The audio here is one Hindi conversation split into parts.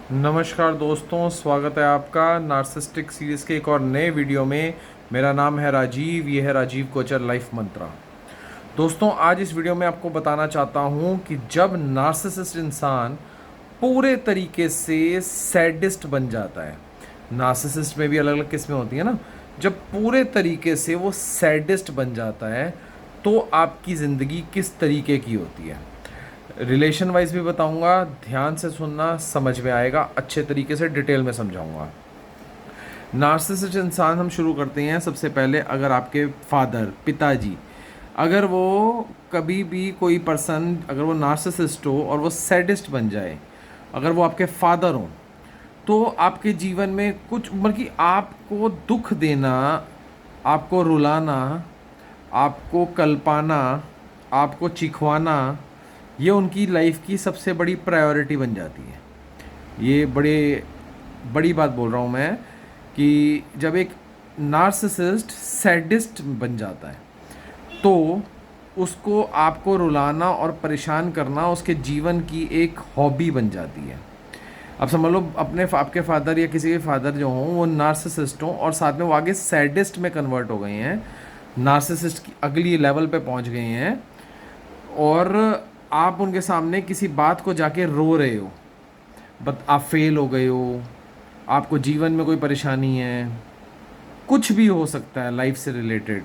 नमस्कार दोस्तों, स्वागत है आपका नार्सिसिस्टिक सीरीज़ के एक और नए वीडियो में। मेरा नाम है राजीव, ये है राजीव कोचर लाइफ मंत्रा। दोस्तों, आज इस वीडियो में आपको बताना चाहता हूँ कि जब नार्सिसिस्ट इंसान पूरे तरीके से सैडिस्ट बन जाता है, नार्सिसिस्ट में भी अलग अलग किस्में होती हैं ना, जब पूरे तरीके से वो सैडिस्ट बन जाता है तो आपकी ज़िंदगी किस तरीके की होती है। रिलेशन वाइज भी बताऊंगा, ध्यान से सुनना, समझ में आएगा, अच्छे तरीके से डिटेल में समझाऊंगा। नार्सिसिस्ट इंसान हम शुरू करते हैं सबसे पहले। अगर आपके फादर, पिताजी, अगर वो कभी भी कोई पर्सन, अगर वो नार्सिसिस्ट हो और वो सैडिस्ट बन जाए, अगर वो आपके फादर हों, तो आपके जीवन में कुछ बल्कि आपको दुख देना, आपको रुलाना, आपको कल्पाना, आपको चिखवाना, ये उनकी लाइफ की सबसे बड़ी प्रायोरिटी बन जाती है। ये बड़ी बात बोल रहा हूँ मैं कि जब एक नार्सिसिस्ट सैडिस्ट बन जाता है तो उसको आपको रुलाना और परेशान करना उसके जीवन की एक हॉबी बन जाती है। अब समझ लो आपके फादर या किसी के फादर जो हों वो नार्सिसिस्ट हों और साथ में वो आगे सैडिस्ट में कन्वर्ट हो गए हैं, नार्सिसिस्ट की अगली लेवल पे पहुंच गए हैं, और आप उनके सामने किसी बात को जाके रो रहे हो, बट आप फेल हो गए हो, आपको जीवन में कोई परेशानी है, कुछ भी हो सकता है लाइफ से रिलेटेड,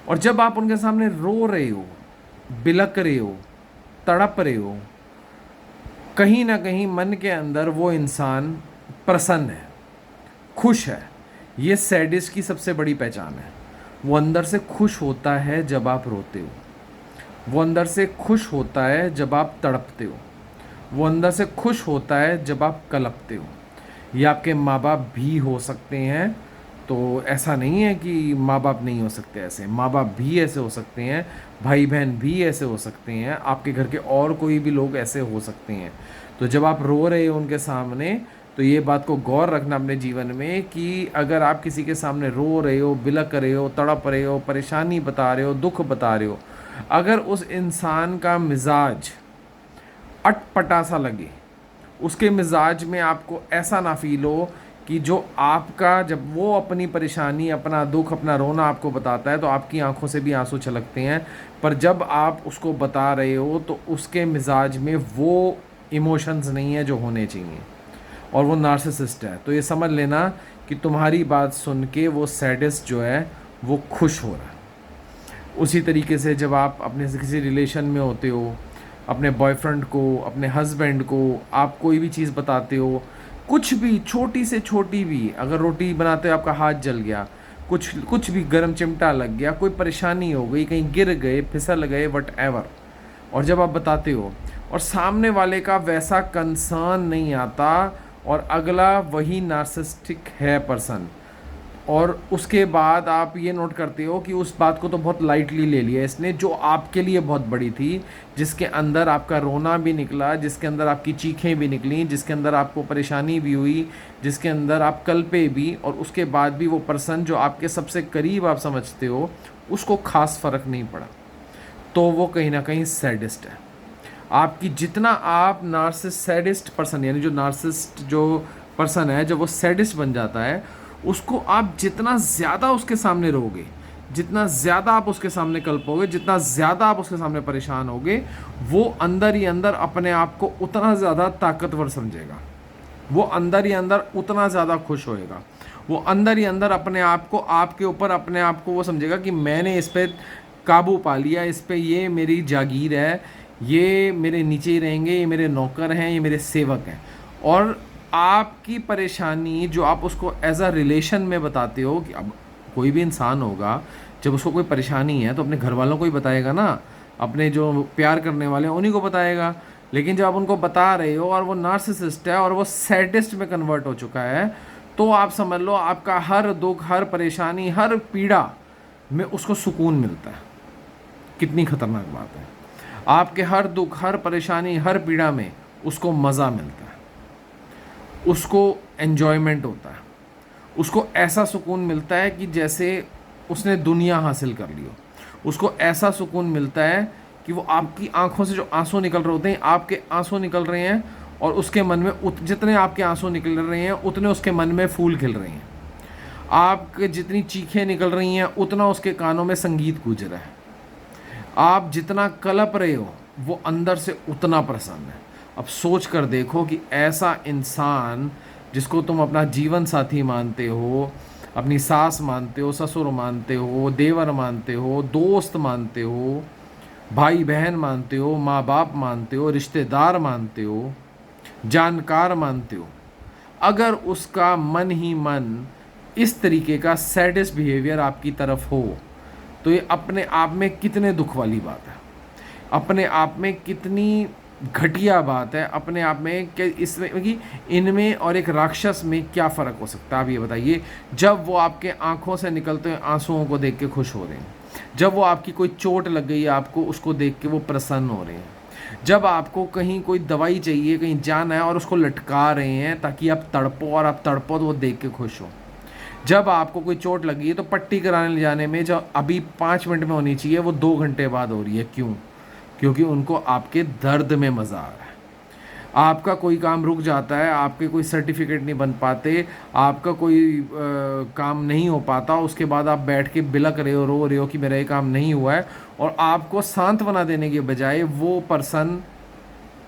और जब आप उनके सामने रो रहे हो, बिलक रहे हो, तड़प रहे हो, कहीं ना कहीं मन के अंदर वो इंसान प्रसन्न है, खुश है। ये सैडिस्ट की सबसे बड़ी पहचान है। वो अंदर से खुश होता है जब आप रोते हो, वो अंदर से खुश होता है जब आप तड़पते हो, वो अंदर से खुश होता है जब आप कलपते हो। ये आपके माँ बाप भी हो सकते हैं, तो ऐसा नहीं है कि माँ बाप नहीं हो सकते, ऐसे माँ बाप भी ऐसे हो सकते हैं, भाई बहन भी ऐसे हो सकते हैं, आपके घर के और कोई भी लोग ऐसे हो सकते हैं। तो जब आप रो रहे हो उनके सामने, तो ये बात को गौर रखना अपने जीवन में कि अगर आप किसी के सामने रो रहे हो, बिलक रहे हो, तड़प रहे हो, परेशानी बता रहे हो, दुख बता रहे हो, अगर उस इंसान का मिजाज अटपटा सा लगे, उसके मिजाज में आपको ऐसा ना फील हो कि जो आपका, जब वो अपनी परेशानी, अपना दुख, अपना रोना आपको बताता है तो आपकी आंखों से भी आंसू छलकते हैं, पर जब आप उसको बता रहे हो तो उसके मिजाज में वो इमोशंस नहीं है जो होने चाहिए, और वो नार्सिसिस्ट है। तो ये समझ लेना कि तुम्हारी बात सुन के वो सैडिस्ट जो है वो खुश हो रहा है। उसी तरीके से जब आप अपने से किसी रिलेशन में होते हो, अपने बॉयफ्रेंड को, अपने हस्बैंड को आप कोई भी चीज़ बताते हो, कुछ भी छोटी से छोटी भी, अगर रोटी बनाते हो आपका हाथ जल गया, कुछ भी गर्म चिमटा लग गया, कोई परेशानी हो गई, कहीं गिर गए, फिसल गए, वट एवर, और जब आप बताते हो और सामने वाले का वैसा कंसर्न नहीं आता, और अगला वही नार्सिसिस्टिक है पर्सन, और उसके बाद आप ये नोट करते हो कि उस बात को तो बहुत लाइटली ले लिया इसने, जो आपके लिए बहुत बड़ी थी, जिसके अंदर आपका रोना भी निकला, जिसके अंदर आपकी चीखें भी निकली, जिसके अंदर आपको परेशानी भी हुई, जिसके अंदर आप कल्पे भी, और उसके बाद भी वो पर्सन जो आपके सबसे करीब आप समझते हो उसको खास फ़र्क नहीं पड़ा, तो वो कहीं ना कहीं सैडिस्ट है। आपकी जितना आप सैडिस्ट पर्सन, यानी जो नार्सिस्ट जो पर्सन है, जब वो सैडिस्ट बन जाता है, उसको आप जितना ज़्यादा उसके सामने रहोगे, जितना ज़्यादा आप उसके सामने कल्पोगे, जितना ज़्यादा आप उसके सामने परेशान होगे, वो अंदर ही अंदर अपने आप को उतना ज़्यादा ताकतवर समझेगा, वो अंदर ही अंदर उतना ज़्यादा खुश होएगा, वो अंदर ही अंदर अपने आप को, आपके ऊपर अपने आप को वो समझेगा कि मैंने इस पर काबू पा लिया, इस पर, ये मेरी जागीर है, ये मेरे नीचे ही रहेंगे, ये मेरे नौकर हैं, ये मेरे सेवक हैं। और आपकी परेशानी जो आप उसको एज अ रिलेशन में बताते हो, कि अब कोई भी इंसान होगा जब उसको कोई परेशानी है तो अपने घर वालों को ही बताएगा ना, अपने जो प्यार करने वाले हैं उन्हीं को बताएगा। लेकिन जब आप उनको बता रहे हो और वो नार्सिसिस्ट है और वो सैडिस्ट में कन्वर्ट हो चुका है, तो आप समझ लो आपका हर दुख, हर परेशानी, हर पीड़ा में उसको सुकून मिलता है। कितनी खतरनाक बात है। आपके हर दुख, हर परेशानी, हर पीड़ा में उसको मज़ा मिलता है, उसको एन्जॉयमेंट होता है, उसको ऐसा सुकून मिलता है कि जैसे उसने दुनिया हासिल कर ली हो। उसको ऐसा सुकून मिलता है कि वो आपकी आंखों से जो आंसू निकल रहे होते हैं, आपके आंसू निकल रहे हैं, और उसके मन में जितने आपके आंसू निकल रहे हैं उतने उसके मन में फूल खिल रहे हैं। आपके जितनी चीखें निकल रही हैं उतना उसके कानों में संगीत गूंज रहा है। आप जितना कलप रहे हो वो अंदर से उतना प्रसन्न है। अब सोच कर देखो कि ऐसा इंसान जिसको तुम अपना जीवन साथी मानते हो, अपनी सास मानते हो, ससुर मानते हो, देवर मानते हो, दोस्त मानते हो, भाई बहन मानते हो, माँ बाप मानते हो, रिश्तेदार मानते हो, जानकार मानते हो, अगर उसका मन ही मन इस तरीके का सैडिस्ट बिहेवियर आपकी तरफ हो तो ये अपने आप में कितने दुख वाली बात है, अपने आप में कितनी घटिया बात है, अपने आप में कि इसमें कि इनमें और एक राक्षस में क्या फ़र्क हो सकता है आप ये बताइए। जब वो आपके आंखों से निकलते हुए आंसुओं को देख के खुश हो रहे हैं, जब वो आपकी कोई चोट लग गई है आपको उसको देख के वो प्रसन्न हो रहे हैं, जब आपको कहीं कोई दवाई चाहिए, कहीं जाना है और उसको लटका रहे हैं ताकि आप तड़पो और आप तड़पो तो वो देख के खुश हो, जब आपको कोई चोट लगी है तो पट्टी कराने ले जाने में जो अभी 5 मिनट में होनी चाहिए वो 2 घंटे बाद हो रही है। क्यों? क्योंकि उनको आपके दर्द में मज़ा आ रहा है। आपका कोई काम रुक जाता है, आपके कोई सर्टिफिकेट नहीं बन पाते, आपका कोई काम नहीं हो पाता, उसके बाद आप बैठ के बिलक रहे हो, रो रहे हो कि मेरा ये काम नहीं हुआ है, और आपको सांत्वना देने के बजाय वो पर्सन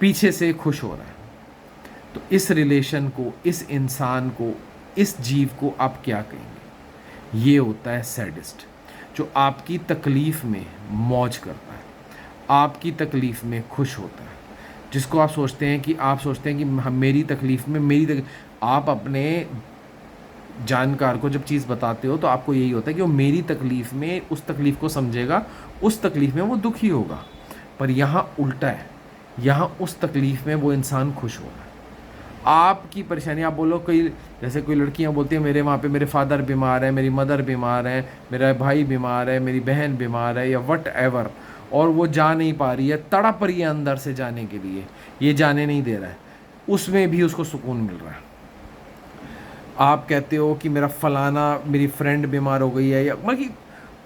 पीछे से खुश हो रहा है। तो इस रिलेशन को, इस इंसान को, इस जीव को आप क्या कहेंगे? ये होता है सैडिस्ट, जो आपकी तकलीफ़ में मौज करता है, आपकी तकलीफ़ में खुश होता है, जिसको आप सोचते हैं कि मेरी तकलीफ़ में आप अपने जानकार को जब चीज़ बताते हो तो आपको यही होता है कि वो मेरी तकलीफ़ में उस तकलीफ़ को समझेगा, उस तकलीफ़ में वो दुखी होगा। पर यहाँ उल्टा है, यहाँ उस तकलीफ़ में वो इंसान खुश होगा। आपकी परेशानी, आप बोलो कोई, जैसे कोई लड़कियां बोलती हैं मेरे वहाँ पे मेरे फादर बीमार है, मेरी मदर बीमार है, मेरा भाई बीमार है, मेरी बहन बीमार है, या वट एवर, और वो जा नहीं पा रही है, तड़प रही है अंदर से जाने के लिए, ये जाने नहीं दे रहा है, उसमें भी उसको सुकून मिल रहा है। आप कहते हो कि मेरा फलाना, मेरी फ्रेंड बीमार हो गई है, या मतलब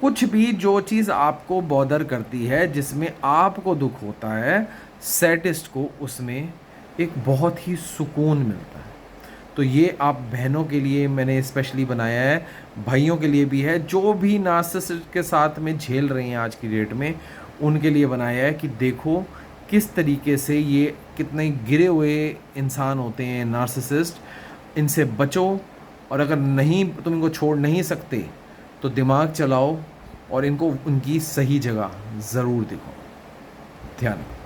कुछ भी जो चीज़ आपको बॉदर करती है, जिसमें आपको दुख होता है, सैडिस्ट को उसमें एक बहुत ही सुकून मिलता है। तो ये आप बहनों के लिए मैंने स्पेशली बनाया है, भाइयों के लिए भी है, जो भी नार्सिसिस्ट के साथ में झेल रहे हैं आज की डेट में, उनके लिए बनाया है कि देखो किस तरीके से ये कितने गिरे हुए इंसान होते हैं नार्सिसिस्ट, इनसे बचो, और अगर नहीं, तुम इनको छोड़ नहीं सकते तो दिमाग चलाओ और इनको उनकी सही जगह ज़रूर दिखाओ। ध्यान रखो।